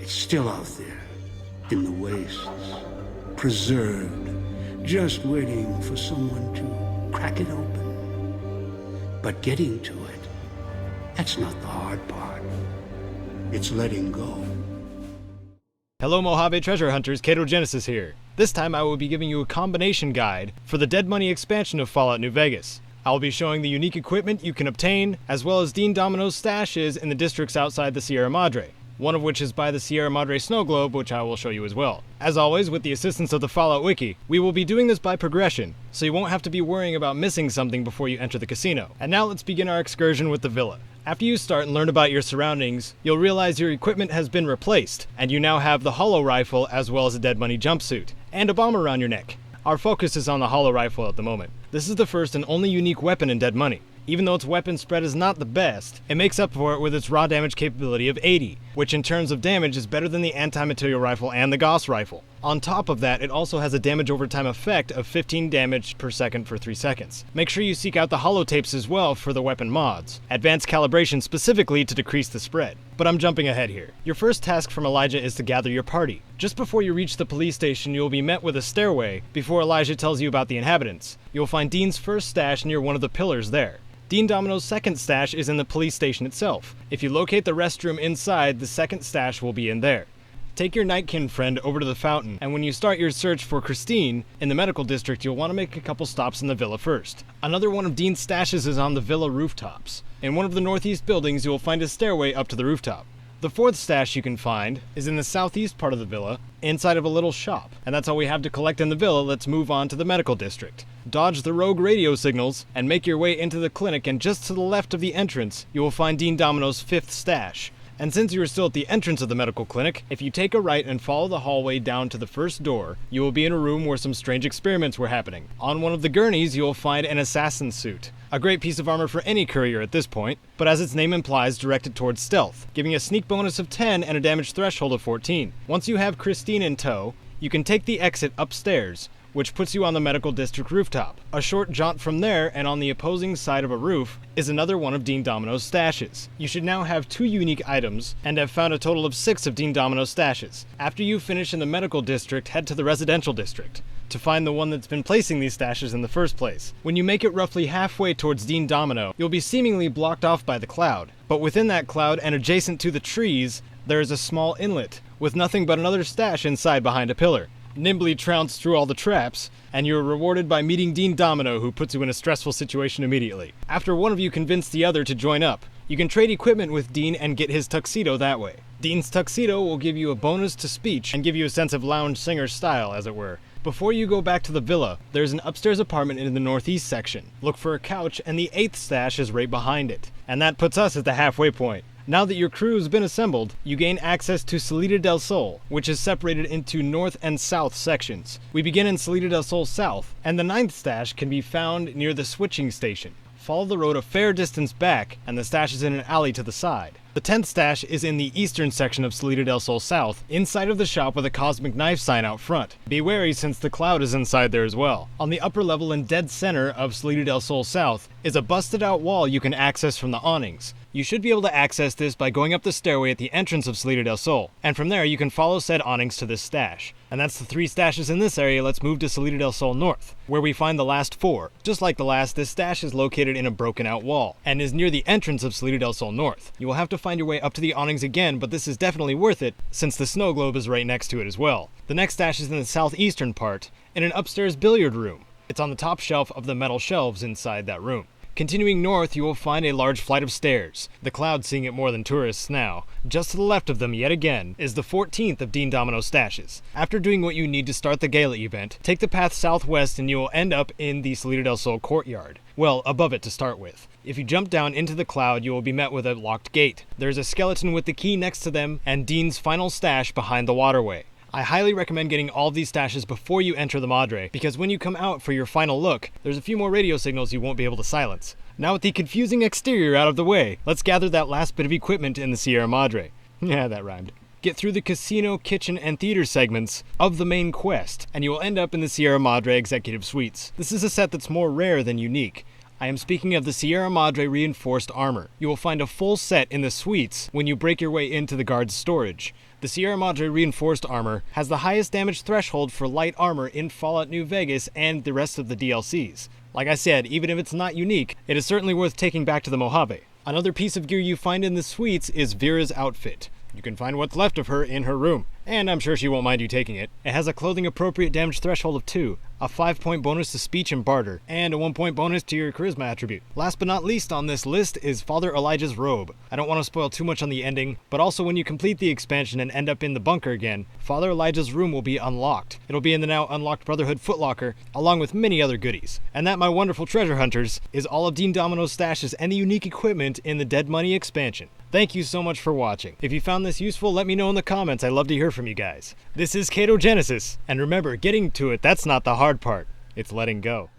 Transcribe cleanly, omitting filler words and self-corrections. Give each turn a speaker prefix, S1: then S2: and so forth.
S1: It's still out there, in the wastes, preserved, just waiting for someone to crack it open. But getting to it, that's not the hard part. It's letting go.
S2: Hello Mojave Treasure Hunters, Katogenesis here. This time I will be giving you a combination guide for the Dead Money expansion of Fallout New Vegas. I will be showing the unique equipment you can obtain, as well as Dean Domino's stashes in the districts outside the Sierra Madre, one of which is by the Sierra Madre Snow Globe, which I will show you as well. As always, with the assistance of the Fallout Wiki, we will be doing this by progression, so you won't have to be worrying about missing something before you enter the casino. And now let's begin our excursion with the villa. After you start and learn about your surroundings, you'll realize your equipment has been replaced, and you now have the hollow rifle as well as a Dead Money jumpsuit, and a bomb around your neck. Our focus is on the hollow rifle at the moment. This is the first and only unique weapon in Dead Money. Even though its weapon spread is not the best, it makes up for it with its raw damage capability of 80, which in terms of damage is better than the anti-material rifle and the Gauss rifle. On top of that, it also has a damage over time effect of 15 damage per second for 3 seconds. Make sure you seek out the holotapes as well for the weapon mods. Advanced calibration specifically to decrease the spread. But I'm jumping ahead here. Your first task from Elijah is to gather your party. Just before you reach the police station, you will be met with a stairway before Elijah tells you about the inhabitants. You will find Dean's first stash near one of the pillars there. Dean Domino's second stash is in the police station itself. If you locate the restroom inside, the second stash will be in there. Take your Nightkin friend over to the fountain, and when you start your search for Christine in the medical district, you'll want to make a couple stops in the villa first. Another one of Dean's stashes is on the villa rooftops. In one of the northeast buildings, you will find a stairway up to the rooftop. The fourth stash you can find is in the southeast part of the villa, inside of a little shop. And that's all we have to collect in the villa. Let's move on to the medical district. Dodge the rogue radio signals and make your way into the clinic, and just to the left of the entrance, you will find Dean Domino's fifth stash. And since you are still at the entrance of the medical clinic, if you take a right and follow the hallway down to the first door, you will be in a room where some strange experiments were happening. On one of the gurneys, you will find an assassin's suit. A great piece of armor for any courier at this point, but as its name implies, directed towards stealth, giving a sneak bonus of 10 and a damage threshold of 14. Once you have Christine in tow, you can take the exit upstairs, which puts you on the medical district rooftop. A short jaunt from there, and on the opposing side of a roof, is another one of Dean Domino's stashes. You should now have 2 unique items, and have found a total of 6 of Dean Domino's stashes. After you finish in the medical district, head to the residential district to find the one that's been placing these stashes in the first place. When you make it roughly halfway towards Dean Domino, you'll be seemingly blocked off by the cloud. But within that cloud, and adjacent to the trees, there is a small inlet, with nothing but another stash inside behind a pillar. Nimbly trounce through all the traps, and you're rewarded by meeting Dean Domino, who puts you in a stressful situation immediately. After one of you convince the other to join up, you can trade equipment with Dean and get his tuxedo that way. Dean's tuxedo will give you a bonus to speech and give you a sense of lounge singer style, as it were. Before you go back to the villa, there's an upstairs apartment in the northeast section. Look for a couch, and the 8th stash is right behind it. And that puts us at the halfway point. Now that your crew has been assembled, you gain access to Salida del Sol, which is separated into north and south sections. We begin in Salida del Sol South, and the 9th stash can be found near the switching station. Follow the road a fair distance back, and the stash is in an alley to the side. The 10th stash is in the eastern section of Salida del Sol South, inside of the shop with a cosmic knife sign out front. Be wary since the cloud is inside there as well. On the upper level and dead center of Salida del Sol South is a busted out wall you can access from the awnings. You should be able to access this by going up the stairway at the entrance of Salida del Sol, and from there you can follow said awnings to this stash. And that's the 3 stashes in this area. Let's move to Salida del Sol North, where we find the last 4. Just like the last, this stash is located in a broken out wall, and is near the entrance of Salida del Sol North. You will have to find your way up to the awnings again, but this is definitely worth it, since the snow globe is right next to it as well. The next stash is in the southeastern part, in an upstairs billiard room. It's on the top shelf of the metal shelves inside that room. Continuing north, you will find a large flight of stairs, the cloud seeing it more than tourists now. Just to the left of them, yet again, is the 14th of Dean Domino's stashes. After doing what you need to start the gala event, take the path southwest and you will end up in the Salida del Sol courtyard. Well, above it to start with. If you jump down into the cloud, you will be met with a locked gate. There's a skeleton with the key next to them, and Dean's final stash behind the waterway. I highly recommend getting all of these stashes before you enter the Madre, because when you come out for your final look, there's a few more radio signals you won't be able to silence. Now with the confusing exterior out of the way, let's gather that last bit of equipment in the Sierra Madre. Yeah, that rhymed. Get through the casino, kitchen, and theater segments of the main quest, and you will end up in the Sierra Madre Executive Suites. This is a set that's more rare than unique. I am speaking of the Sierra Madre reinforced armor. You will find a full set in the suites when you break your way into the guard's storage. The Sierra Madre reinforced armor has the highest damage threshold for light armor in Fallout New Vegas and the rest of the DLCs. Like I said, even if it's not unique, it is certainly worth taking back to the Mojave. Another piece of gear you find in the suites is Vera's outfit. You can find what's left of her in her room, and I'm sure she won't mind you taking it. It has a clothing appropriate damage threshold of 2, a 5-point bonus to speech and barter, and a 1-point bonus to your charisma attribute. Last but not least on this list is Father Elijah's robe. I don't want to spoil too much on the ending, but also when you complete the expansion and end up in the bunker again, Father Elijah's room will be unlocked. It'll be in the now unlocked Brotherhood footlocker, along with many other goodies. And that, my wonderful treasure hunters, is all of Dean Domino's stashes and the unique equipment in the Dead Money expansion. Thank you so much for watching. If you found this useful, let me know in the comments. I'd love to hear from you guys. This is Katogenesis, and remember, getting to it, that's not the hard part. It's letting go.